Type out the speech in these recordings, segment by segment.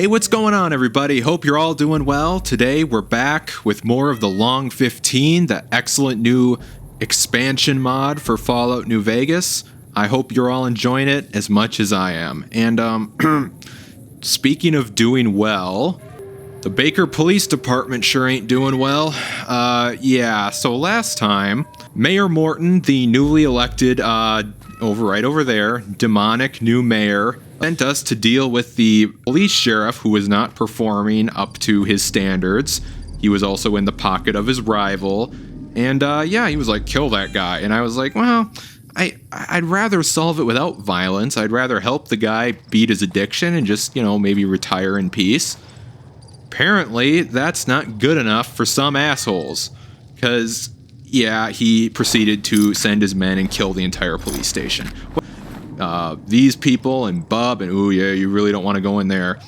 Hey, what's going on, everybody? Hope you're all doing well. Today, we're back with more of the Long 15, the excellent new expansion mod for Fallout New Vegas. I hope you're all enjoying it as much as I am. And, speaking of doing well, the Baker Police Department sure ain't doing well. So last time, Mayor Morton, the newly elected, right over there, demonic new mayor, sent us to deal with the police sheriff who was not performing up to his standards. He was also in the pocket of his rival. And, he was like, kill that guy. And I was like, well, I'd rather solve it without violence. I'd rather help the guy beat his addiction and just, maybe retire in peace. Apparently, that's not good enough for some assholes. Because, he proceeded to send his men and kill the entire police station. These people and Bub and you really don't want to go in there.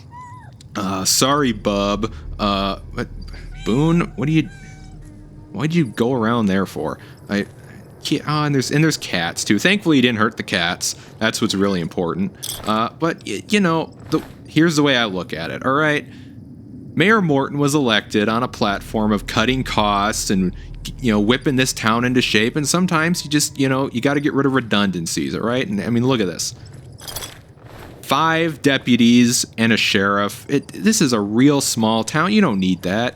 Sorry, Bub. But Boone, why'd you go around there for? And there's cats too. Thankfully, you didn't hurt the cats. That's what's really important. Here's the way I look at it. All right, Mayor Morton was elected on a platform of cutting costs and whipping this town into shape, and sometimes you just, you got to get rid of redundancies, all right? And I mean, look at this. 5 deputies and a sheriff. This is a real small town. You don't need that.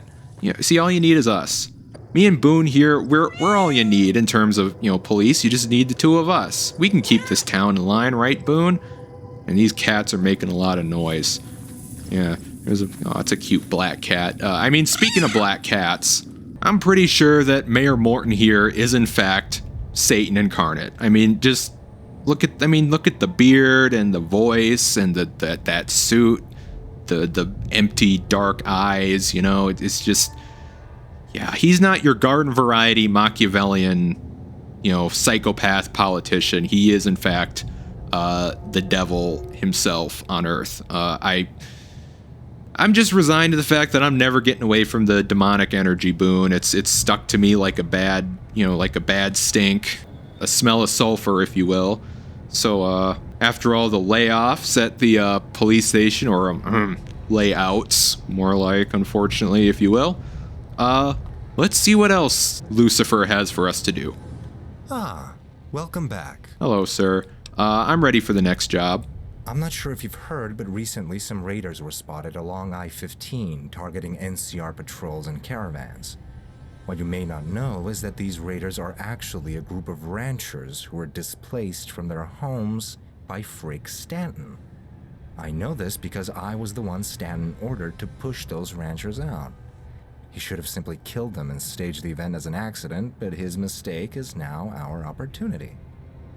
See, all you need is us. Me and Boone here, we're all you need in terms of, police. You just need the 2 of us. We can keep this town in line, right, Boone? And these cats are making a lot of noise. Yeah, it's a cute black cat. Speaking of black cats, I'm pretty sure that Mayor Morton here is in fact Satan incarnate. Just look at the beard and the voice and that suit, the empty dark eyes. It's just, he's not your garden variety Machiavellian, psychopath politician. He is in fact the devil himself on Earth. I'm just resigned to the fact that I'm never getting away from the demonic energy, Boone. It's stuck to me like a bad stink, a smell of sulfur, if you will. So after all the layoffs at the police station, or layouts, more like, unfortunately, if you will, let's see what else Lucifer has for us to do. Welcome back. Hello, sir. I'm ready for the next job. I'm not sure if you've heard, but recently some raiders were spotted along I-15 targeting NCR patrols and caravans. What you may not know is that these raiders are actually a group of ranchers who were displaced from their homes by Frick Stanton. I know this because I was the one Stanton ordered to push those ranchers out. He should have simply killed them and staged the event as an accident, but his mistake is now our opportunity.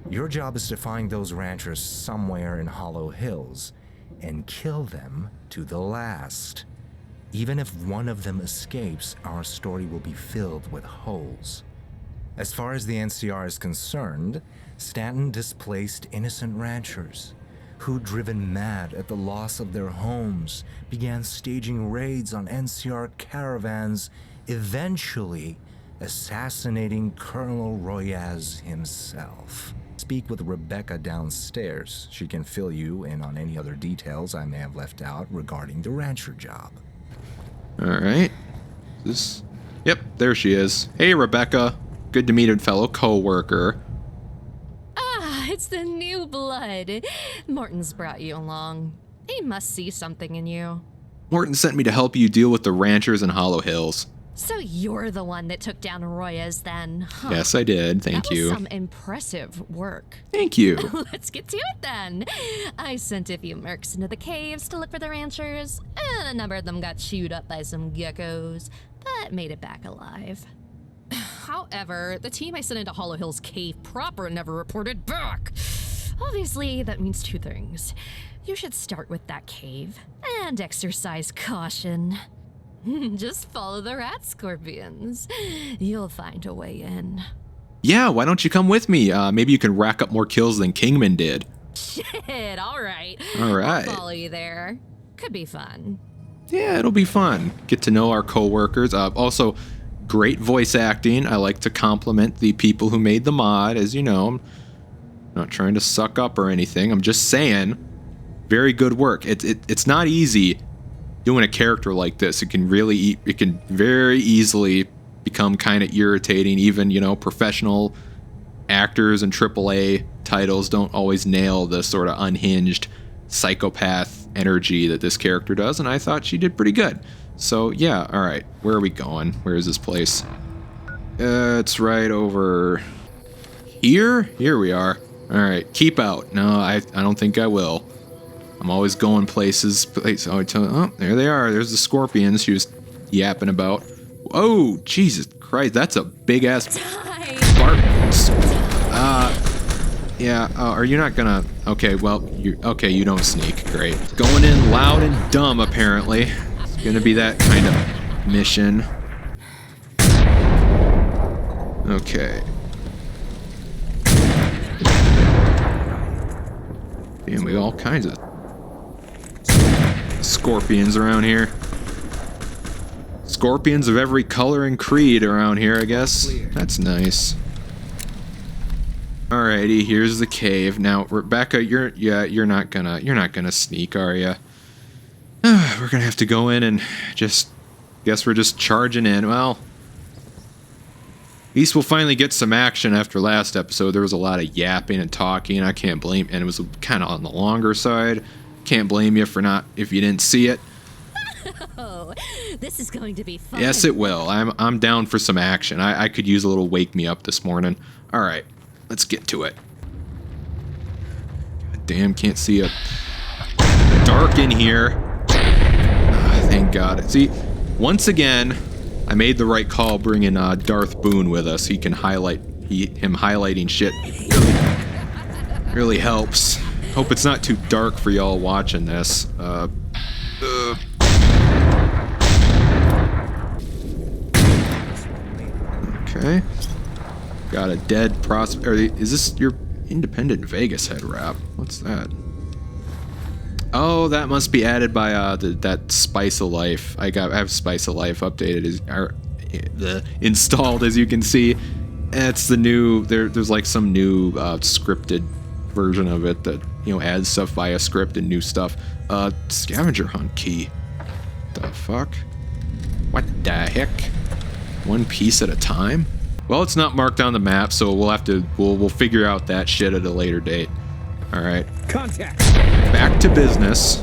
Your job is to find those ranchers somewhere in Hollow Hills and kill them to the last. Even if one of them escapes, our story will be filled with holes. As far as the NCR is concerned, Stanton displaced innocent ranchers who, driven mad at the loss of their homes, began staging raids on NCR caravans, eventually assassinating Colonel Royaz himself. Speak with Rebecca downstairs. She can fill you in on any other details I may have left out regarding the rancher job. All right. Yep, there she is. Hey, Rebecca. Good to meet a fellow co-worker. It's the new blood. Morton's brought you along. He must see something in you. Morton sent me to help you deal with the ranchers in Hollow Hills. So you're the one that took down Royaz then, huh? Yes, I did. Thank you. That was some impressive work. Thank you. Let's get to it then. I sent a few mercs into the caves to look for the ranchers, and a number of them got chewed up by some geckos, but made it back alive. However, the team I sent into Hollow Hills cave proper never reported back. Obviously, that means 2 things. You should start with that cave, and exercise caution. Just follow the rat scorpions. You'll find a way in. Yeah, why don't you come with me? Maybe you can rack up more kills than Kingman did. Shit, all right. Alright. I'll follow you there. Could be fun. Yeah, it'll be fun. Get to know our co-workers. Also, great voice acting. I like to compliment the people who made the mod, as you know. I'm not trying to suck up or anything. I'm just saying, very good work. It's not easy doing a character like this, it can very easily become kind of irritating. Even, you know, professional actors and AAA titles don't always nail the sort of unhinged psychopath energy that this character does, and I thought she did pretty good. So yeah, all right, where are we going? Where is this place? It's right over here. Here we are. All right, keep out. No, I don't think I will. I'm always going places. Oh, there they are. There's the scorpions she was yapping about. Oh, Jesus Christ, that's a big ass Spartans. Yeah. Are you not gonna? Okay, well, you don't sneak. Great. Going in loud and dumb. Apparently, it's gonna be that kind of mission. Okay. Damn, we got all kinds of scorpions around here. Scorpions of every color and creed around here, I guess. That's nice. Alrighty, here's the cave. Now, Rebecca, you're not gonna sneak, are ya? We're gonna have to go in and guess we're just charging in. Well, at least we'll finally get some action after last episode. There was a lot of yapping and talking. I can't blame, and it was kind of on the longer side. Can't blame you for not, if you didn't see it. Oh, this is going to be fun. Yes, it will. I'm down for some action. I could use a little wake me up this morning. All right, let's get to it. God damn, can't see a dark in here. Thank God. See, once again, I made the right call bringing Darth Boone with us. He can highlight, him highlighting shit really helps. Hope it's not too dark for y'all watching this. Okay. Got a dead prospect. Is this your Independent Vegas head wrap? What's that? Oh, that must be added by that Spice of Life. I have Spice of Life updated installed, as you can see. It's the new. There's like some new scripted version of it that, you know, adds stuff via script and new stuff. Scavenger hunt key. The fuck? What the heck? One piece at a time? Well, it's not marked on the map, so we'll figure out that shit at a later date. All right. Contact. Back to business.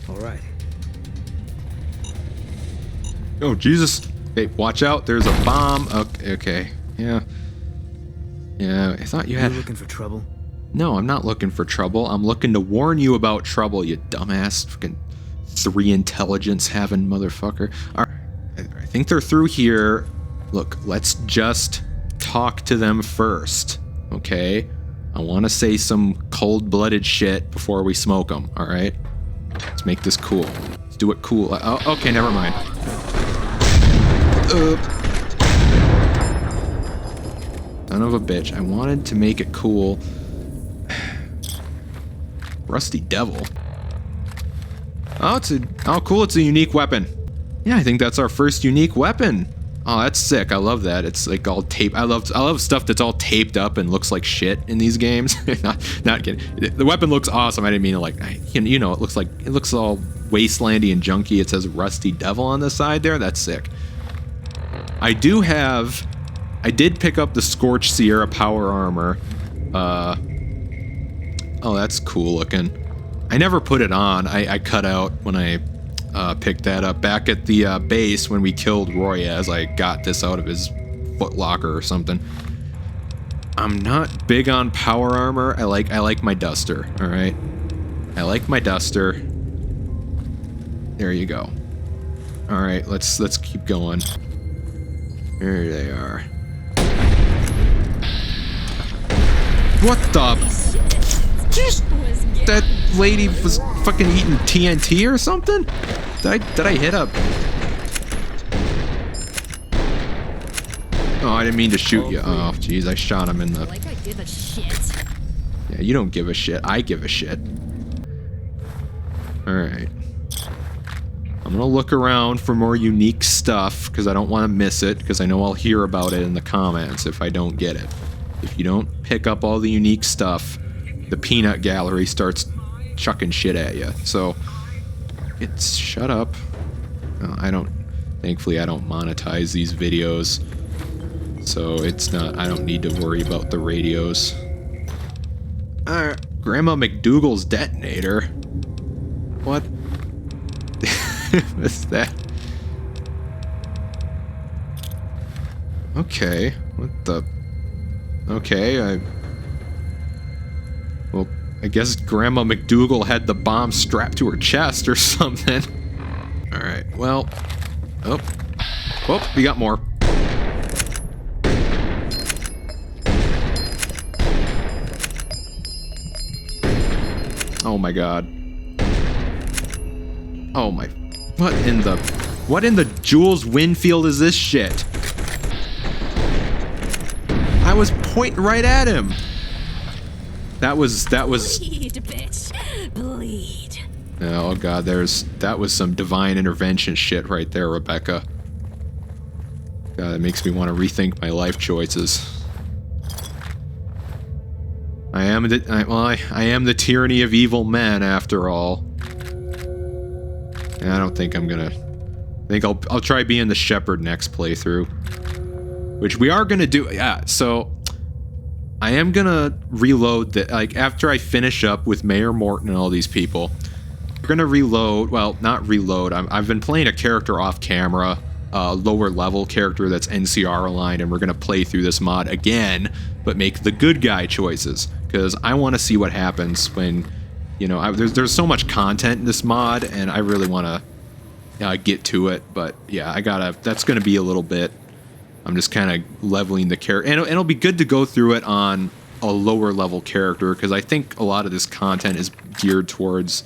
All right. Oh, Jesus. Hey, watch out. There's a bomb. Okay. Yeah. Yeah, I thought you had... You looking for trouble? No, I'm not looking for trouble. I'm looking to warn you about trouble, you dumbass fucking 3 intelligence having motherfucker. All right. I think they're through here. Look, let's just talk to them first, okay? I want to say some cold-blooded shit before we smoke them, all right? Let's make this cool. Let's do it cool. Oh, okay, never mind. Son of a bitch. I wanted to make it cool. Rusty Devil. Oh, cool. It's a unique weapon. Yeah, I think that's our first unique weapon. Oh, that's sick. I love that. It's like all taped. I love stuff that's all taped up and looks like shit in these games. not kidding. The weapon looks awesome. I didn't mean to like, you know, it looks all wastelandy and junky. It says Rusty Devil on the side there. That's sick. I did pick up the Scorched Sierra power armor. Oh, that's cool looking. I never put it on. I cut out when I picked that up back at the base when we killed Royaz. I got this out of his footlocker or something. I'm not big on power armor. I like my duster. All right, I like my duster. There you go. All right, let's keep going. There they are. What the? That lady was fucking eating TNT or something? Did I hit up? Oh, I didn't mean to shoot you. Oh, jeez, I shot him in the give a shit. Yeah, you don't give a shit. I give a shit. Alright. I'm gonna look around for more unique stuff, because I don't want to miss it, because I know I'll hear about it in the comments if I don't get it. If you don't pick up all the unique stuff, the peanut gallery starts chucking shit at you. So, shut up. Thankfully I don't monetize these videos. So I don't need to worry about the radios. Grandma McDougal's detonator. What? What's that? Okay. What the? Okay, well, I guess Grandma McDougal had the bomb strapped to her chest or something. Alright, well. Oh, we got more. Oh my god. Oh my... What in the Jules Winfield is this shit? I was pointing right at him. That was... Bleed, bitch. Bleed. Oh god, that was some divine intervention shit right there, Rebecca. God, it makes me want to rethink my life choices. I am the tyranny of evil men, after all. And I don't think I'm gonna... I think I'll try being the shepherd next playthrough. Which we are gonna do... Yeah, so... I am gonna reload the... Like, after I finish up with Mayor Morton and all these people, we're gonna reload... Well, not reload. I've been playing a character off camera. Lower level character that's NCR aligned, and we're gonna play through this mod again, but make the good guy choices. Because I want to see what happens when... You know, there's so much content in this mod, and I really want to get to it. But yeah, that's going to be a little bit. I'm just kind of leveling the character, and it'll be good to go through it on a lower level character, because I think a lot of this content is geared towards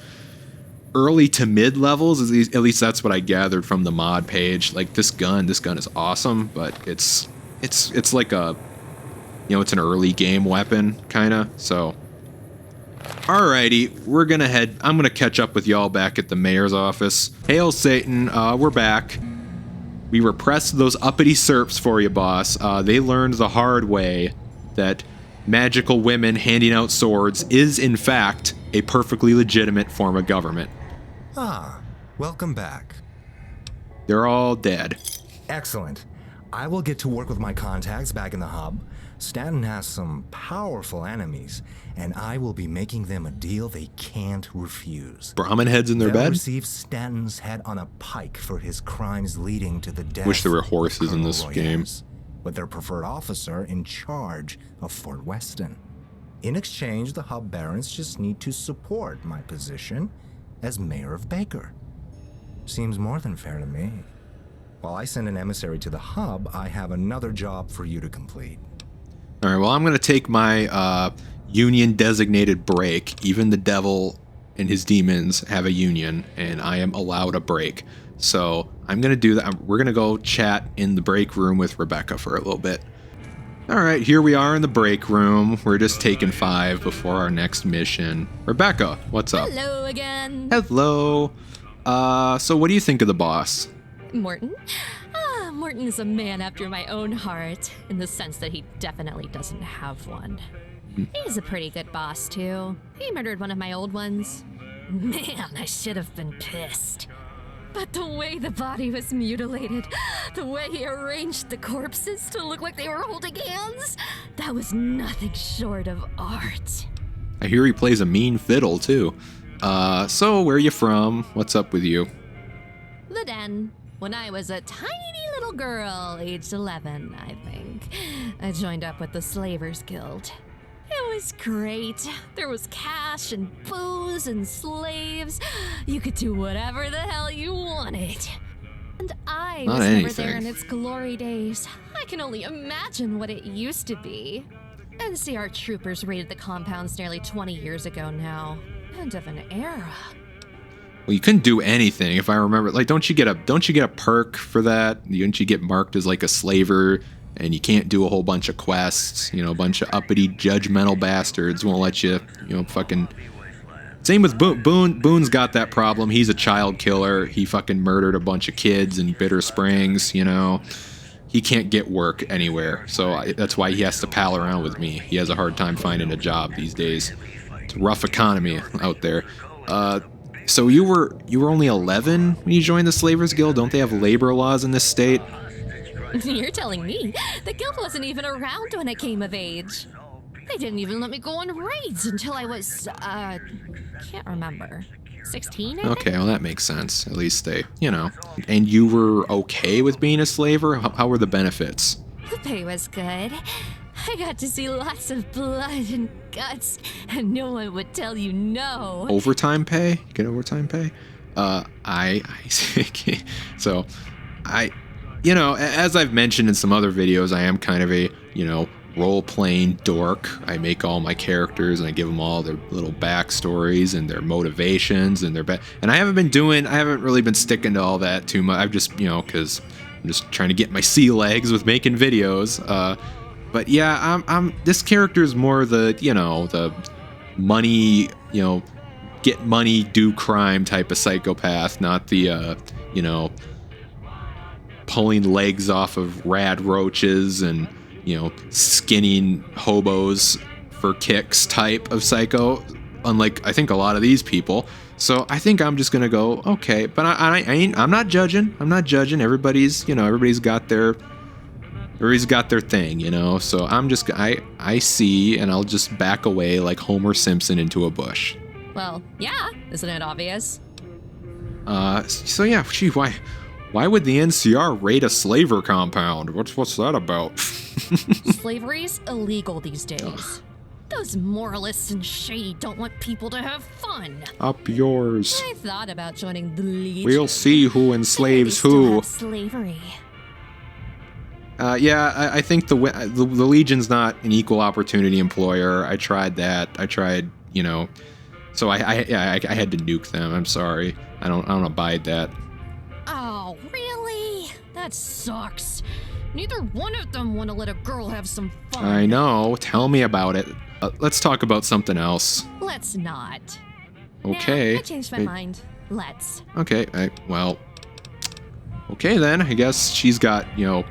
early to mid levels. At least that's what I gathered from the mod page. Like this gun is awesome, but it's like a, it's an early game weapon kind of. So. Alrighty, I'm gonna catch up with y'all back at the mayor's office. Hail Satan, we're back. We repressed those uppity serps for you, boss. They learned the hard way that magical women handing out swords is, in fact, a perfectly legitimate form of government. Ah, welcome back. They're all dead. Excellent. I will get to work with my contacts back in the hub. Stanton has some powerful enemies, and I will be making them a deal they can't refuse. Brahmin heads in their They'll bed? receive Stanton's head on a pike for his crimes leading to the death. Wish there were horses in this game. But their preferred officer in charge of Fort Weston. In exchange, the hub barons just need to support my position as mayor of Baker. Seems more than fair to me. While I send an emissary to the hub, I have another job for you to complete. Alright, well, I'm going to take my union-designated break. Even the devil and his demons have a union, and I am allowed a break. So I'm going to do that. We're going to go chat in the break room with Rebecca for a little bit. Alright, here we are in the break room. We're just taking 5 before our next mission. Rebecca, what's up? Hello again. Hello. So what do you think of the boss? Morton? Morton is a man after my own heart, in the sense that he definitely doesn't have one. He's a pretty good boss, too. He murdered one of my old ones. Man, I should have been pissed. But the way the body was mutilated, the way he arranged the corpses to look like they were holding hands, that was nothing short of art. I hear he plays a mean fiddle, too. So where are you from? What's up with you? The Den. When I was a tiny little girl, aged 11, I think, I joined up with the Slavers Guild. It was great. There was cash and booze and slaves. You could do whatever the hell you wanted. And I was never there in its glory days. I can only imagine what it used to be. NCR troopers raided the compounds nearly 20 years ago now. End of an era. Well, you couldn't do anything, if I remember. Like, don't you get a perk for that? Don't you get marked as like a slaver and you can't do a whole bunch of quests. You know, a bunch of uppity, judgmental bastards won't let you, you know, fucking... Same with Boone. Boone's got that problem. He's a child killer. He fucking murdered a bunch of kids in Bitter Springs, you know. He can't get work anywhere, so that's why he has to pal around with me. He has a hard time finding a job these days. It's a rough economy out there. So you were only 11 when you joined the Slavers Guild? Don't they have labor laws in this state? You're telling me the guild wasn't even around when I came of age. They didn't even let me go on raids until I was, can't remember, 16, I think? Okay, well that makes sense. At least they, you know. And you were okay with being a slaver? How were the benefits? The pay was good. I got to see lots of blood and guts, and no one would tell you no. Overtime pay? You get overtime pay? So, you know, as I've mentioned in some other videos, I am kind of a, you know, role-playing dork. I make all my characters and I give them all their little backstories and their motivations and and I haven't really been sticking to all that too much. I've just, you know, because I'm just trying to get my sea legs with making videos. But yeah, I'm this character is more the, you know, the money, you know, get money, do crime type of psychopath, not the, you know, pulling legs off of rad roaches and, you know, skinning hobos for kicks type of psycho, unlike I think a lot of these people. So I think I'm just gonna go okay, but I'm not judging. I'm not judging. Everybody's got their thing, you know. So I'm just I see, and I'll just back away like Homer Simpson into a bush. Well, yeah, isn't it obvious? So yeah, gee, why would the NCR raid a slaver compound? What's that about? Slavery's illegal these days. Ugh. Those moralists and shady don't want people to have fun. Up yours. I thought about joining the Legion. We'll see who enslaves they still who. have slavery. Yeah, I think the Legion's not an equal opportunity employer. I tried that. You know, so I had to nuke them. I'm sorry. I don't abide that. Oh, really? That sucks. Neither one of them want to let a girl have some fun. I know. Tell me about it. Let's talk about something else. Let's not. Okay. Nah, I changed my mind. Let's. Okay. Well. Okay then. I guess she's got, you know,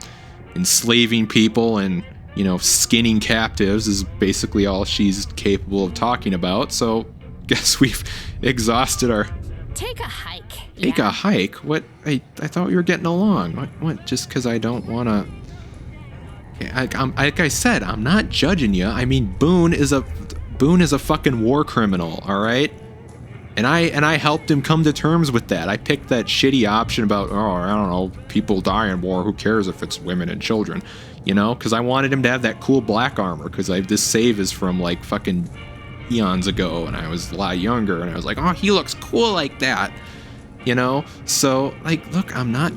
enslaving people and, you know, skinning captives is basically all she's capable of talking about. So, guess we've exhausted our. Take a hike. Take a hike? What? I thought we were getting along. What? Just because I don't want to... Like I said, I'm not judging you. I mean, Boone is a fucking war criminal, all right? And I helped him come to terms with that. I picked that shitty option about, I don't know, people die in war. Who cares if it's women and children? You know? Because I wanted him to have that cool black armor. Because this save is from, like, fucking eons ago. And I was a lot younger. And I was like, oh, he looks cool like that. You know? So, like, look, I don't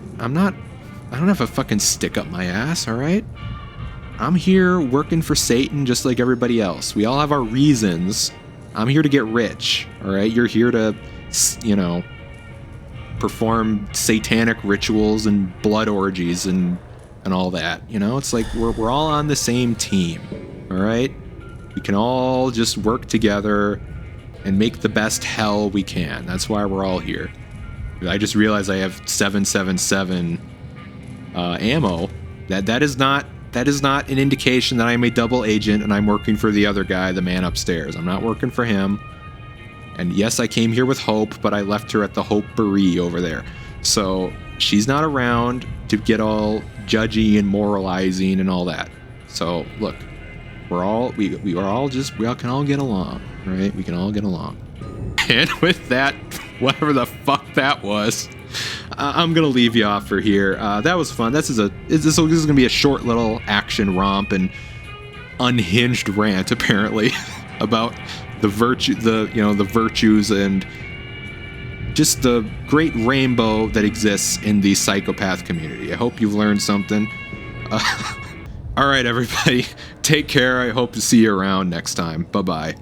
have a fucking stick up my ass, all right? I'm here working for Satan just like everybody else. We all have our reasons. I'm here to get rich, all right? You're here to, you know, perform satanic rituals and blood orgies and all that. You know, it's like we're all on the same team, all right? We can all just work together and make the best hell we can. That's why we're all here. I just realized I have 777 ammo. That is not an indication that I'm a double agent and I'm working for the other guy, the man upstairs. I'm not working for him. And yes, I came here with Hope, but I left her at the Hope-Berie over there. So she's not around to get all judgy and moralizing and all that. So look, we can all get along, right? We can all get along. And with that, whatever the fuck that was, I'm gonna leave you off for here. That was fun. This is gonna be a short little action romp and unhinged rant, apparently, about the virtues and just the great rainbow that exists in the psychopath community. I hope you've learned something. All right, everybody, take care. I hope to see you around next time. Bye bye.